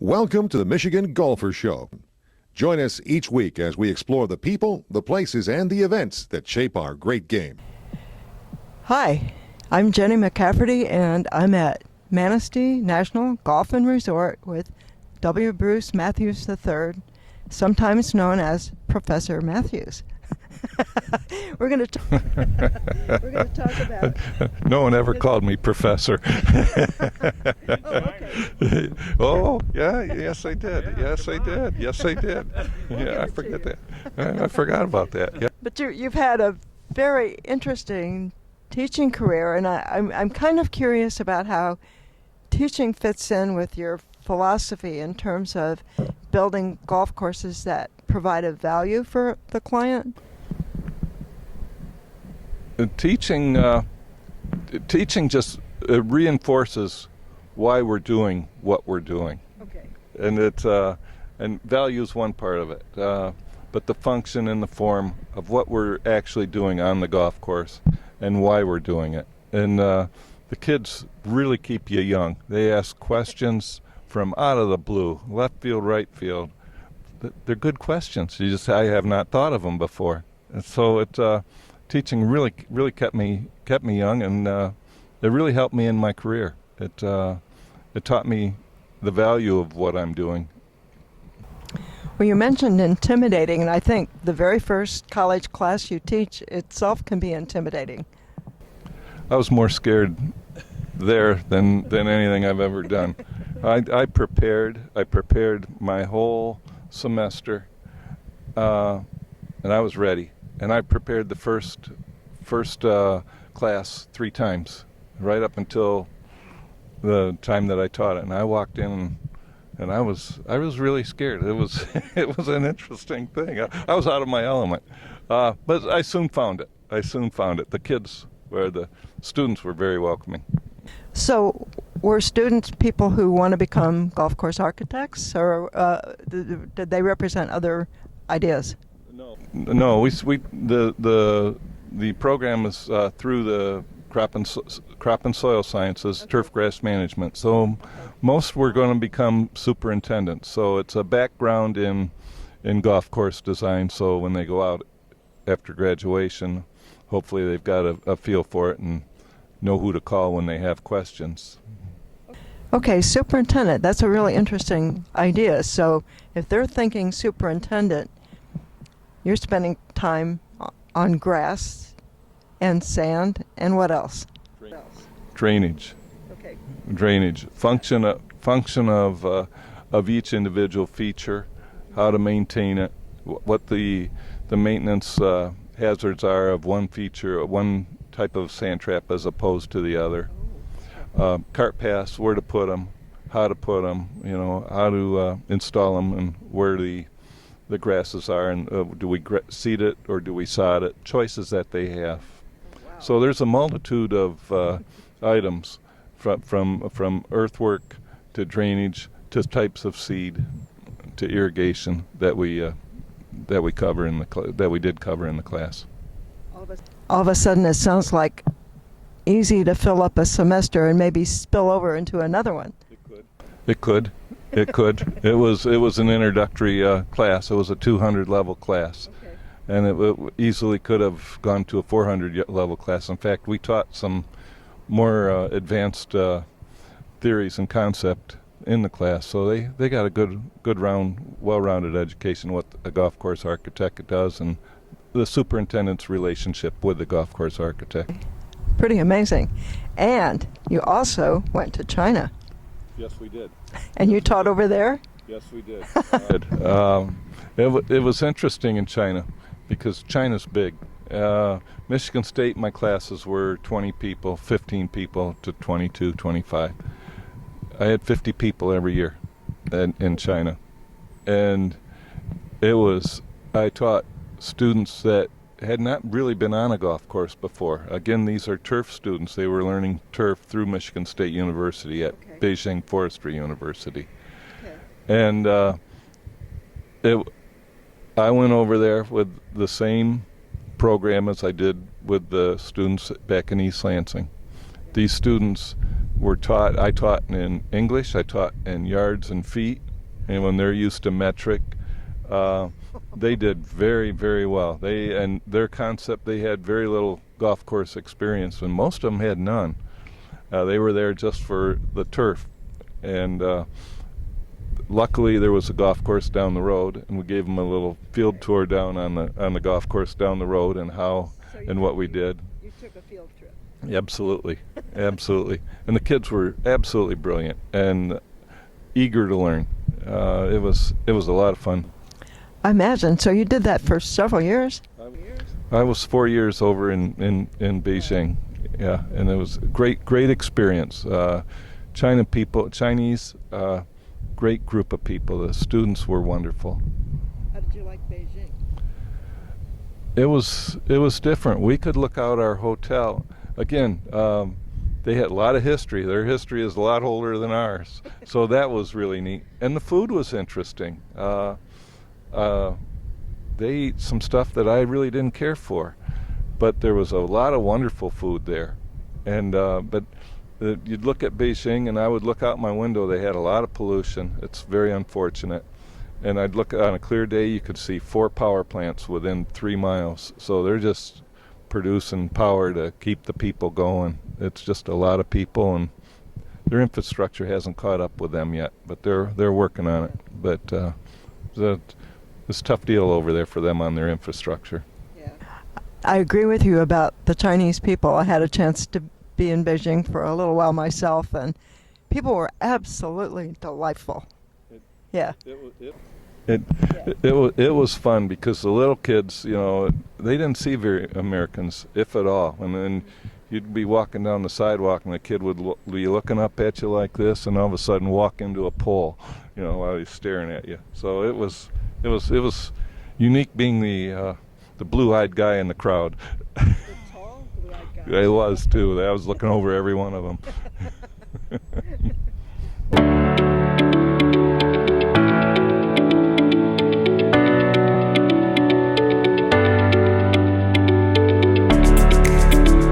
Welcome to the Michigan Golfer Show. Join us each week as we explore the people, the places, and the events that shape our great game. Hi, I'm Jennie McCafferty, and I'm at Manistee National Golf and Resort with W. Bruce Matthews III, sometimes known as Professor Matthews. We're going to talk about... No one ever called me professor. Okay. Oh, yeah, yes I did. Yes I did. Yes I did. Yeah, I forget that. I forgot about that. Yeah. But you've had a very interesting teaching career, and I'm kind of curious about how teaching fits in with your philosophy in terms of building golf courses that provide a value for the client. Teaching just reinforces why we're doing what we're doing. Okay. And and value is one part of it, but the function and the form of what we're actually doing on the golf course and why we're doing it. And the kids really keep you young. They ask questions from out of the blue, left field, right field. They're good questions. I have not thought of them before. And so teaching really kept me young, and it really helped me in my career. It taught me the value of what I'm doing. Well, you mentioned intimidating, and I think the very first college class you teach itself can be intimidating. I was more scared there than anything I've ever done. I prepared my whole semester, and I was ready. And I prepared the first class 3 times, right up until the time that I taught it. And I walked in, and I was really scared. It was an interesting thing. I was out of my element, but I soon found it. The kids, the students, were very welcoming. So, were students people who want to become golf course architects, or did they represent other ideas? No, the program is through the crop and soil sciences, okay. Turf grass management. So most were going to become superintendents. So it's a background in golf course design. So when they go out after graduation, hopefully they've got a feel for it and know who to call when they have questions. Okay, superintendent. That's a really interesting idea. So if they're thinking superintendent, you're spending time on grass and sand, and what else? Drainage. Okay. Drainage. Function of each individual feature, how to maintain it, what the maintenance hazards are of one feature, one type of sand trap as opposed to the other. Cart paths, where to put them, how to put them, how to install them, and where the grasses are, and do we seed it or do we sod it? Choices that they have. Wow. So there's a multitude of items from earthwork to drainage to types of seed to irrigation that we cover that we did cover in the class. All of a sudden, it sounds like easy to fill up a semester and maybe spill over into another one. It could. It could. It was an introductory class. It was a 200 level class, okay. And it easily could have gone to a 400 level class. In fact, we taught some more advanced theories and concept in the class, so they got a good well-rounded education what a golf course architect does and the superintendent's relationship with the golf course architect. Pretty amazing. And you also went to China. Yes, we did. And you taught over there? Yes, we did. It was interesting in China because China's big. Michigan State, my classes were 20 people, 15 people to 22, 25. I had 50 people every year in China. And I taught students that had not really been on a golf course before. Again, these are turf students. They were learning turf through Michigan State University at Beijing Forestry University. Okay. And I went over there with the same program as I did with the students back in East Lansing. These students were taught. I taught in English. I taught in yards and feet, and when they're used to metric, they did very, very well. And their concept, they had very little golf course experience, and most of them had none. They were there just for the turf, and luckily there was a golf course down the road, and we gave them a little field tour down on the golf course down the road, and what we did. You took a field trip. Absolutely, absolutely, and the kids were absolutely brilliant and eager to learn. It was a lot of fun. I imagine. So you did that for several years? I was 4 years over in Beijing, yeah, and it was a great experience. Chinese, great group of people. The students were wonderful. How did you like Beijing? It was different. We could look out our hotel. Again, they had a lot of history. Their history is a lot older than ours, so that was really neat. And the food was interesting. They ate some stuff that I really didn't care for, but there was a lot of wonderful food there. And you'd look at Beijing, and I would look out my window. They had a lot of pollution. It's very unfortunate. And I'd look on a clear day, you could see 4 power plants within 3 miles. So they're just producing power to keep the people going. It's just a lot of people, and their infrastructure hasn't caught up with them yet, but they're working on it. But it's a tough deal over there for them on their infrastructure. Yeah. I agree with you about the Chinese people. I had a chance to be in Beijing for a little while myself, and people were absolutely delightful. Yeah. It was fun because the little kids, they didn't see very Americans, if at all. And then you'd be walking down the sidewalk, and the kid would be looking up at you like this, and all of a sudden walk into a pole, while he's staring at you. So it was unique being the blue-eyed guy in the crowd. The tall, blue-eyed guy. I was too. I was looking over every one of them.